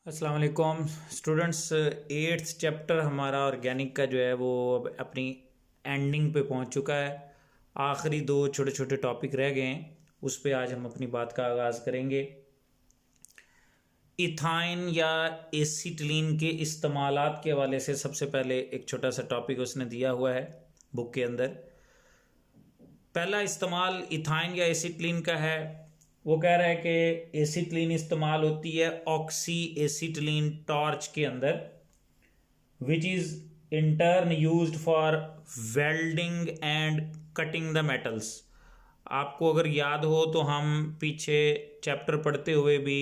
अस्सलाम वालेकुम students. Eighth chapter हमारा ऑर्गेनिक का जो है वो अब अपनी एंडिंग पे पहुंच चुका है। आखिरी दो छोटे छोटे टॉपिक रह गए हैं, उस पे आज हम अपनी बात का आगाज़ करेंगे। इथाइन या एसीटिलीन के इस्तेमालात के हवाले से सबसे पहले एक छोटा सा टॉपिक उसने दिया हुआ है बुक के अंदर। पहला इस्तेमाल इथाइन या एसीटिलीन का है। वो कह रहा है कि एसीटिलीन इस्तेमाल होती है ऑक्सी एसीटिलीन टॉर्च के अंदर, which is in turn used for welding and cutting the metals. आपको अगर याद हो तो हम पीछे चैप्टर पढ़ते हुए भी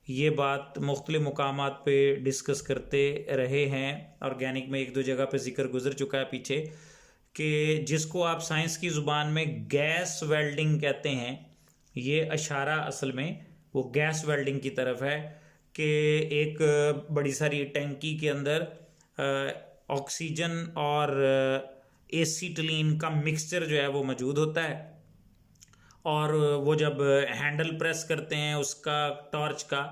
ये बात मुख्तलिफ मुकामात पे डिस्कस करते रहे हैं। ऑर्गेनिक में एक दो जगह पे जिक्र गुजर चुका है पीछे कि जिसको आप साइंस की ज़ुबान में गैस वेल्डिंग कहते हैं, ये इशारा असल में वो गैस वेल्डिंग की तरफ है कि एक बड़ी सारी टैंकी के अंदर ऑक्सीजन और एसीटिलीन का मिक्सचर जो है वो मौजूद होता है, और वो जब हैंडल प्रेस करते हैं उसका टॉर्च का,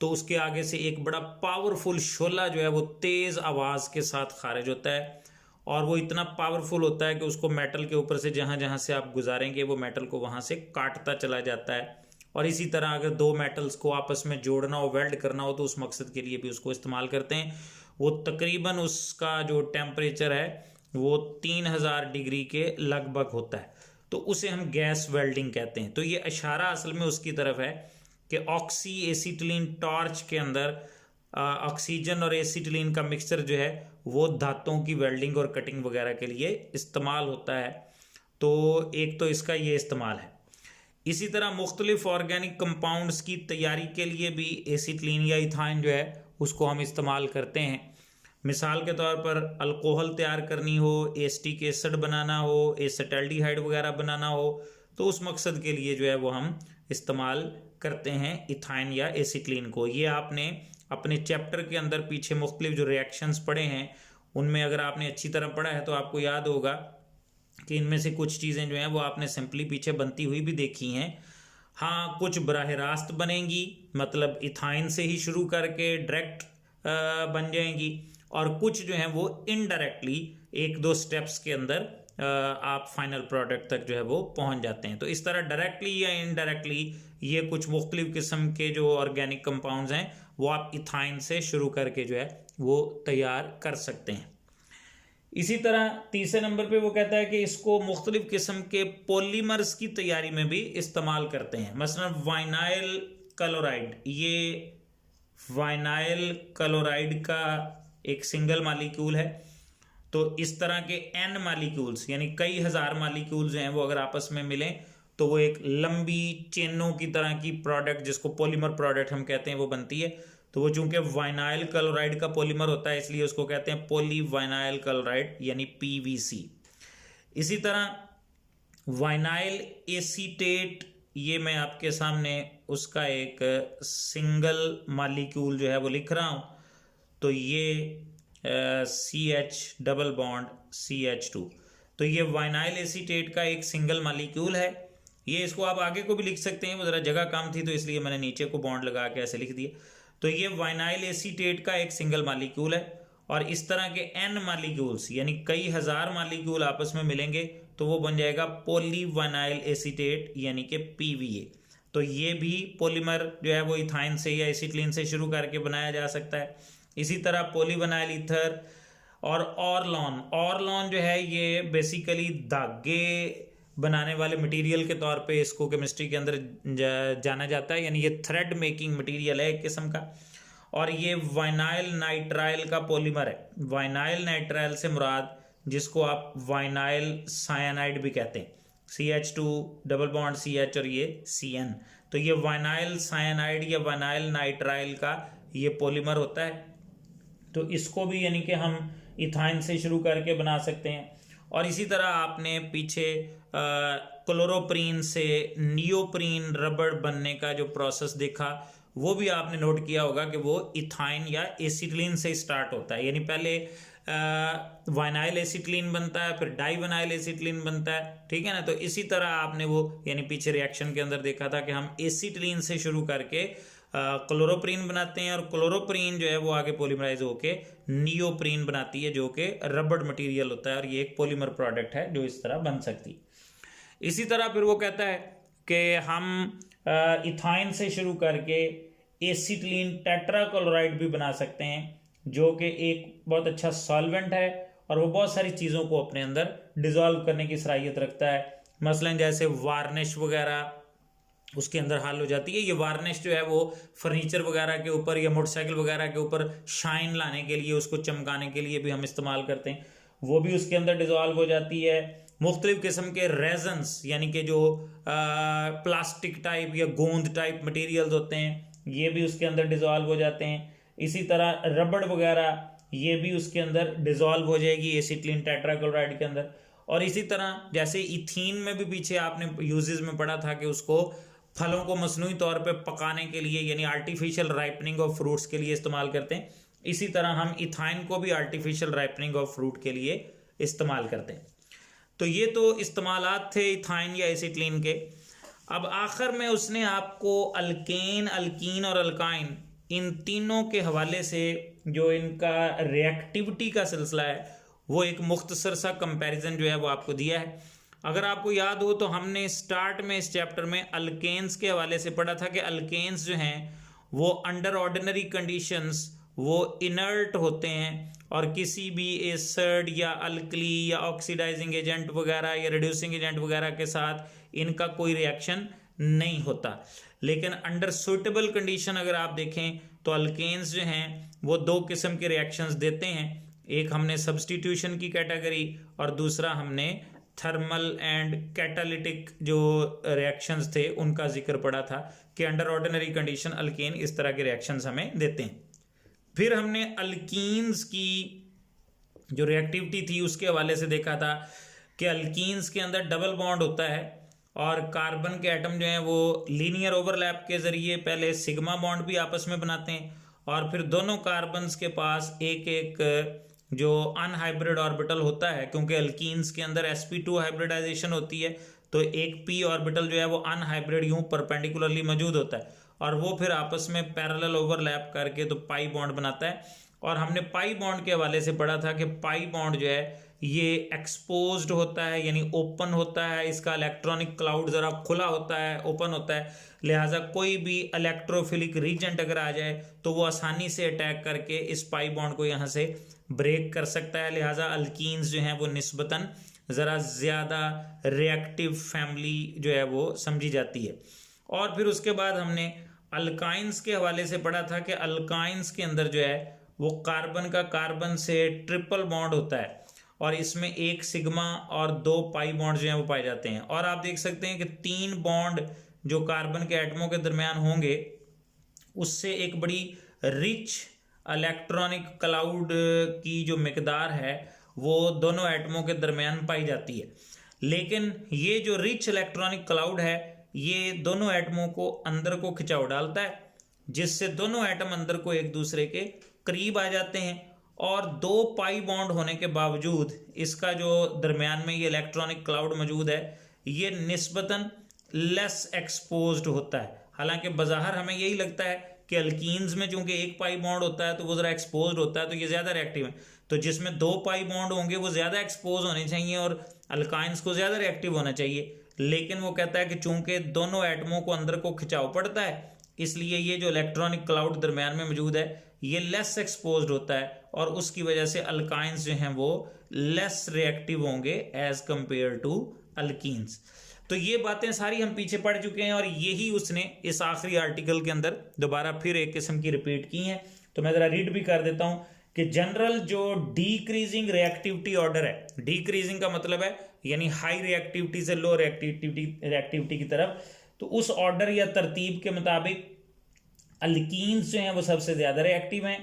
तो उसके आगे से एक बड़ा पावरफुल शोला जो है वो तेज़ आवाज़ के साथ खारिज होता है, और वो इतना पावरफुल होता है कि उसको मेटल के ऊपर से जहाँ जहाँ से आप गुजारेंगे वो मेटल को वहाँ से काटता चला जाता है। और इसी तरह अगर दो मेटल्स को आपस में जोड़ना हो, वेल्ड करना हो, तो उस मकसद के लिए भी उसको इस्तेमाल करते हैं। वो तकरीबन उसका जो टेम्परेचर है वो 3000 डिग्री के लगभग होता है, तो उसे हम गैस वेल्डिंग कहते हैं। तो ये इशारा असल में उसकी तरफ है कि ऑक्सी एसीटिलीन टॉर्च के अंदर ऑक्सीजन और एसीटिलीन का मिक्सचर जो है वो धातुओं की वेल्डिंग और कटिंग वगैरह के लिए इस्तेमाल होता है। तो एक तो इसका ये इस्तेमाल है। इसी तरह मुख्तलिफ ऑर्गेनिक कंपाउंड्स की तैयारी के लिए भी एसीटिलीन या इथाइन जो है उसको हम इस्तेमाल करते हैं। मिसाल के तौर पर अल्कोहल तैयार करनी हो, एसिटिक एसिड बनाना हो, एसिटाल्डिहाइड वगैरह बनाना हो, तो उस मकसद के लिए जो है वो हम इस्तेमाल करते हैं इथाइन या एसीटिलीन को। ये आपने अपने चैप्टर के अंदर पीछे मुख्तलिफ जो रिएक्शंस पढ़े हैं उनमें अगर आपने अच्छी तरह पढ़ा है तो आपको याद होगा कि इनमें से कुछ चीज़ें जो हैं वो आपने सिंपली पीछे बनती हुई भी देखी हैं। हाँ, कुछ बराह रास्त बनेंगी, मतलब इथाइन से ही शुरू करके डायरेक्ट बन जाएंगी, और कुछ जो हैं वो इनडायरेक्टली एक दो स्टेप्स के अंदर आप फाइनल प्रोडक्ट तक जो है वो पहुंच जाते हैं। तो इस तरह डायरेक्टली या इनडायरेक्टली ये कुछ मुख्तलिफ किस्म के जो ऑर्गेनिक कंपाउंड्स हैं वो आप इथाइन से शुरू करके जो है वो तैयार कर सकते हैं। इसी तरह तीसरे नंबर पे वो कहता है कि इसको मुख्तलिफ किस्म के पॉलीमर्स की तैयारी में भी इस्तेमाल करते हैं। मसलन वाइनाइल क्लोराइड, ये वाइनाइल क्लोराइड का एक सिंगल मालिक्यूल है। तो इस तरह के एन मालिक्यूल्स यानी कई हजार मालिक्यूल्स हैं वो अगर आपस में मिलें तो वो एक लंबी चेनों की तरह की प्रोडक्ट, जिसको पॉलीमर प्रोडक्ट हम कहते हैं, वो बनती है। तो वो चूंकि वाइनाइल क्लोराइड का पॉलीमर होता है इसलिए उसको कहते हैं पॉली वाइनाइल क्लोराइड यानी पीवीसी। इसी तरह वाइनाइल एसीटेट, ये मैं आपके सामने उसका एक सिंगल मालिक्यूल जो है वो लिख रहा हूँ। तो ये CH डबल बॉन्ड CH2, तो ये वाइनाइल एसीटेट का एक सिंगल मालिक्यूल है। ये इसको आप आगे को भी लिख सकते हैं, वो ज़रा जगह कम थी तो इसलिए मैंने नीचे को बॉन्ड लगा के ऐसे लिख दिया। तो ये वाइनाइल एसीटेट का एक सिंगल मालिक्यूल है, और इस तरह के एन मालिक्यूल्स यानी कई हजार मालिक्यूल आपस में मिलेंगे तो वो बन जाएगा पॉली वाइनाइल एसीटेट यानी कि PVA। तो ये भी पॉलीमर जो है वो इथाइन से या एसीटिलीन से शुरू करके बनाया जा सकता है। इसी तरह पॉलीविनाइल ईथर और ऑरलॉन जो है ये बेसिकली धागे बनाने वाले मटेरियल के तौर पे इसको केमिस्ट्री के अंदर जाना जाता है, यानी ये थ्रेड मेकिंग मटेरियल है एक किस्म का। और ये वाइनाइल नाइट्राइल का पॉलीमर है। वाइनाइल नाइट्राइल से मुराद जिसको आप वाइनाइल साइनाइड भी कहते हैं, CH2 डबल बॉन्ड CH और ये CN। तो ये वाइनाइल साइनाइड या वाइनाइल नाइट्राइल का ये पॉलीमर होता है। तो इसको भी यानी कि हम इथाइन से शुरू करके बना सकते हैं। और इसी तरह आपने पीछे क्लोरोप्रीन से नियोप्रीन रबड़ बनने का जो प्रोसेस देखा वो भी आपने नोट किया होगा कि वो इथाइन या एसीटिलीन से स्टार्ट होता है। यानी पहले वाइनाइल एसीटिलीन बनता है, फिर डाइवाइनाइल एसीटिलीन बनता है, ठीक है ना। तो इसी तरह आपने वो यानी पीछे रिएक्शन के अंदर देखा था कि हम एसीटिलीन से शुरू करके क्लोरोप्रीन बनाते हैं, और क्लोरोप्रीन जो है वो आगे पॉलीमराइज होके नियोप्रीन बनाती है, जो कि रबड़ मटेरियल होता है, और ये एक पॉलीमर प्रोडक्ट है जो इस तरह बन सकती। इसी तरह फिर वो कहता है कि हम इथाइन से शुरू करके एसिटिलीन टेट्राक्लोराइड भी बना सकते हैं, जो कि एक बहुत अच्छा सॉल्वेंट है और वो बहुत सारी चीज़ों को अपने अंदर डिजॉल्व करने की सलाहियत रखता है। मसलन जैसे वार्निश वगैरह उसके अंदर हाल हो जाती है। ये वार्निश जो है वो फर्नीचर वगैरह के ऊपर या मोटरसाइकिल वगैरह के ऊपर शाइन लाने के लिए, उसको चमकाने के लिए भी हम इस्तेमाल करते हैं, वो भी उसके अंदर डिजॉल्व हो जाती है। मुख्तलिफ किस्म के रेजन्स यानी कि जो प्लास्टिक टाइप या गोंद टाइप मटेरियल्स होते हैं, ये भी उसके अंदर डिजॉल्व हो जाते हैं। इसी तरह रबड़ वगैरह ये भी उसके अंदर डिजॉल्व हो जाएगी एसिटिलीन टेट्राक्लोराइड के अंदर। और इसी तरह जैसे इथीन में भी पीछे आपने यूजेस में पढ़ा था कि उसको फलों को मसनूई तौर पे पकाने के लिए यानी आर्टिफिशियल राइपनिंग ऑफ फ्रूट्स के लिए इस्तेमाल करते हैं। इसी तरह हम इथाइन को भी आर्टिफिशियल राइपनिंग ऑफ फ्रूट के लिए इस्तेमाल करते हैं। तो ये तो इस्तेमालात थे इथाइन या एसिटिलीन के। अब आखिर में उसने आपको अल्केन, अल्कीन और अल्काइन इन तीनों के हवाले से जो इनका रिएक्टिविटी का सिलसिला है वो एक मुख्तसर सा कंपैरिजन जो है वो आपको दिया है। अगर आपको याद हो तो हमने स्टार्ट में इस चैप्टर में अल्केन्स के हवाले से पढ़ा था कि अल्केन्स जो हैं वो अंडर ऑर्डिनरी कंडीशंस वो इनर्ट होते हैं और किसी भी एसिड या अल्कली या ऑक्सीडाइजिंग एजेंट वगैरह या रिड्यूसिंग एजेंट वगैरह के साथ इनका कोई रिएक्शन नहीं होता। लेकिन अंडर सुइटेबल कंडीशन अगर आप देखें तो अल्केन्स जो हैं वो दो किस्म के रिएक्शंस देते हैं। एक हमने सब्स्टिट्यूशन की कैटेगरी और दूसरा हमने थर्मल एंड कैटालिटिक जो रिएक्शंस थे उनका जिक्र पड़ा था कि अंडर ऑर्डिनरी कंडीशन अल्केन इस तरह के रिएक्शंस हमें देते हैं। फिर हमने अल्कीन्स की जो रिएक्टिविटी थी उसके हवाले से देखा था कि अल्कीन्स के अंदर डबल बॉन्ड होता है और कार्बन के एटम जो हैं वो लीनियर ओवरलैप के जरिए पहले सिग्मा बॉन्ड भी आपस में बनाते हैं और फिर दोनों कार्बन्स के पास एक एक जो अनहाइब्रिड ऑर्बिटल होता है, क्योंकि अल्कीन्स के अंदर sp2 हाइब्रिडाइजेशन होती है तो एक p ऑर्बिटल जो है वो अनहाइब्रिड यूं परपेंडिकुलरली मौजूद होता है और वो फिर आपस में पैरेलल ओवरलैप करके तो पाई बॉन्ड बनाता है। और हमने पाई बॉन्ड के हवाले से पढ़ा था कि पाई बॉन्ड जो है ये एक्सपोज्ड होता है यानी ओपन होता है, इसका इलेक्ट्रॉनिक क्लाउड ज़रा खुला होता है, ओपन होता है, लिहाजा कोई भी इलेक्ट्रोफिलिक रीजेंट अगर आ जाए तो वो आसानी से अटैक करके इस पाई बॉन्ड को यहाँ से ब्रेक कर सकता है। लिहाजा अल्कीन्स जो हैं वो निस्बतन ज़रा ज़्यादा रिएक्टिव फैमिली जो है वो समझी जाती है। और फिर उसके बाद हमने अल्काइंस के हवाले से पढ़ा था कि अल्काइंस के अंदर जो है वो कार्बन का कार्बन से ट्रिपल बॉन्ड होता है और इसमें एक सिग्मा और दो पाई बॉन्ड जो हैं वो पाए जाते हैं। और आप देख सकते हैं कि 3 बॉन्ड जो कार्बन के एटमों के दरमियान होंगे उससे एक बड़ी रिच इलेक्ट्रॉनिक क्लाउड की जो मिकदार है वो दोनों एटमों के दरमियान पाई जाती है। लेकिन ये जो रिच इलेक्ट्रॉनिक क्लाउड है ये दोनों एटमों को अंदर को खिंचाव डालता है जिससे दोनों एटम अंदर को एक दूसरे के करीब आ जाते हैं और 2 पाई बॉन्ड होने के बावजूद इसका जो दरमियान में ये इलेक्ट्रॉनिक क्लाउड मौजूद है ये निस्बतन लेस एक्सपोज्ड होता है। हालांकि बज़ाहिर हमें यही लगता है कि अल्कीन्स में चूंकि 1 पाई बॉन्ड होता है तो वो ज़रा एक्सपोज्ड होता है तो ये ज़्यादा रिएक्टिव है, तो जिसमें 2 पाई बॉन्ड होंगे वो ज़्यादा एक्सपोज होने चाहिए और अल्काइंस को ज़्यादा रिएक्टिव होना चाहिए। लेकिन वो कहता है कि चूंकि दोनों एटमों को अंदर को खिंचाव पड़ता है इसलिए ये जो इलेक्ट्रॉनिक क्लाउड दरमियान में मौजूद है ये लेस एक्सपोज्ड होता है और उसकी वजह से अल्काइंस जो हैं वो लेस रिएक्टिव होंगे एज कंपेयर टू अल्कीन्स। तो ये बातें सारी हम पीछे पढ़ चुके हैं और यही उसने इस आखिरी आर्टिकल के अंदर दोबारा फिर एक किस्म की रिपीट की हैं। तो मैं ज़रा रीड भी कर देता हूँ कि जनरल जो डिक्रीजिंग रिएक्टिविटी ऑर्डर है, डिक्रीजिंग का मतलब है यानी हाई रिएक्टिविटी से लो रिएक्टिविटी की तरफ, तो उस ऑर्डर या तरतीब के मुताबिक अल्कीन्स जो हैं वो सबसे ज़्यादा रिएक्टिव हैं,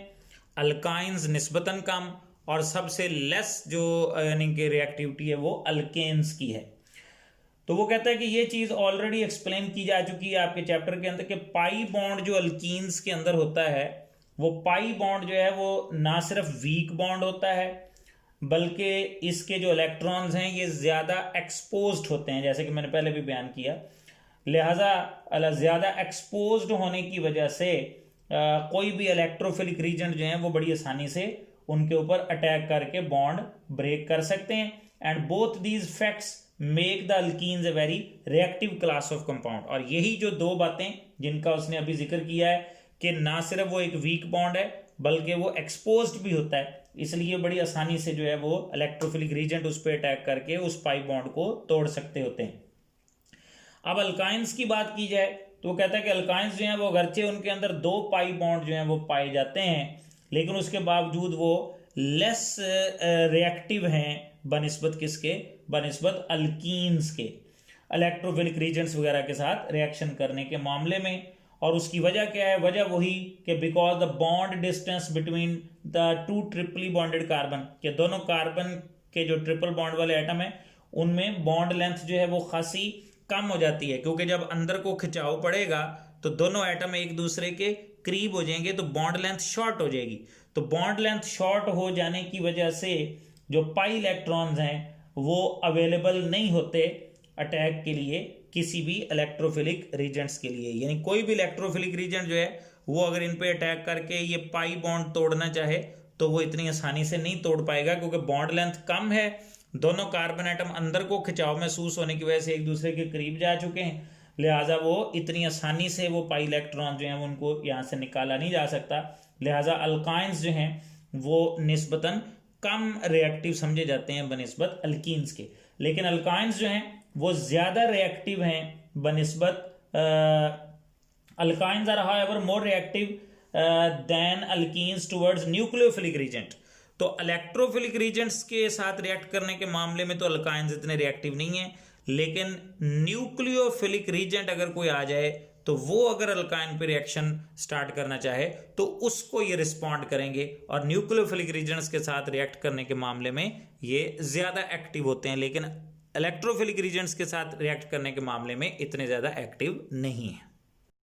अल्काइंस निस्बतन कम और सबसे लेस जो यानी कि रिएक्टिविटी है वो अल्केन्स की है। तो वो कहता है कि ये चीज़ ऑलरेडी एक्सप्लेन की जा चुकी है आपके चैप्टर के अंदर कि पाई बॉन्ड जो अल्कीन्स के अंदर होता है वो पाई बॉन्ड जो है वो ना सिर्फ वीक बॉन्ड होता है बल्कि इसके जो इलेक्ट्रॉन्स हैं ये ज़्यादा एक्सपोज्ड होते हैं, जैसे कि मैंने पहले भी बयान किया। लिहाजा ज़्यादा एक्सपोज्ड होने की वजह से कोई भी इलेक्ट्रोफिलिक रीजन जो है वो बड़ी आसानी से उनके ऊपर अटैक करके बॉन्ड ब्रेक कर सकते हैं। And both these facts make the alkenes a very reactive class of compound. और यही जो दो बातें जिनका उसने अभी जिक्र किया है कि ना सिर्फ वो एक वीक बॉन्ड है बल्कि वो एक्सपोज्ड भी होता है, इसलिए बड़ी आसानी से जो है वो इलेक्ट्रोफिलिक रीजेंट उस पर अटैक करके उस पाई बॉन्ड को तोड़ सकते होते हैं। अब अल्काइंस की बात की जाए तो वो कहता है कि अल्काइंस जो हैं वो अगरचे उनके अंदर दो पाई बॉन्ड जो हैं वो पाए जाते हैं लेकिन उसके बावजूद वो लेस रिएक्टिव हैं बनिस्बत किसके, बनिस्बत अल्कीन्स के, इलेक्ट्रोफिलिक रीजेंट्स वगैरह के साथ रिएक्शन करने के मामले में। और उसकी वजह क्या है, वजह वही कि because the bond distance between the two triply bonded carbon, के दोनों कार्बन के जो ट्रिपल बॉन्ड वाले एटम है उनमें बॉन्ड लेंथ जो है वो खासी कम हो जाती है, क्योंकि जब अंदर को खिंचाव पड़ेगा तो दोनों एटम एक दूसरे के करीब हो जाएंगे तो बॉन्ड लेंथ शॉर्ट हो जाएगी। तो बॉन्ड लेंथ शॉर्ट हो जाने की वजह से जो पाई इलेक्ट्रॉन्स हैं वो अवेलेबल नहीं होते अटैक के लिए किसी भी इलेक्ट्रोफिलिक रीजेंट्स के लिए। यानी कोई भी इलेक्ट्रोफिलिक रीजेंट जो है वो अगर इन पे अटैक करके ये पाई बॉन्ड तोड़ना चाहे तो वो इतनी आसानी से नहीं तोड़ पाएगा, क्योंकि बॉन्ड लेंथ कम है, दोनों कार्बन एटम अंदर को खिंचाव महसूस होने की वजह से एक दूसरे के करीब जा चुके हैं, लिहाजा वो इतनी आसानी से वो पाई इलेक्ट्रॉन जो हैं उनको यहाँ से निकाला नहीं जा सकता। लिहाजा अल्काइंस जो हैं वो निस्बतन कम रिएक्टिव समझे जाते हैं बनिस्बत अल्कीन्स के, लेकिन अल्काइंस जो हैं वो ज़्यादा रिएक्टिव हैं बनिस्बत alkynes are however more reactive than alkenes towards nucleophilic reagent. तो इलेक्ट्रोफिलिक रीजेंट्स के साथ रिएक्ट करने के मामले में तो अल्काइंस इतने रिएक्टिव नहीं है, लेकिन न्यूक्लियोफिलिक रीजेंट अगर कोई आ जाए तो वो अगर अल्काइन पे रिएक्शन स्टार्ट करना चाहे तो उसको ये रिस्पॉन्ड करेंगे, और न्यूक्लियोफिलिक रीजेंट्स के साथ रिएक्ट करने के मामले में ये ज़्यादा एक्टिव होते हैं, लेकिन इलेक्ट्रोफिलिक रीजेंट्स के साथ रिएक्ट करने के मामले में इतने ज़्यादा एक्टिव नहीं है।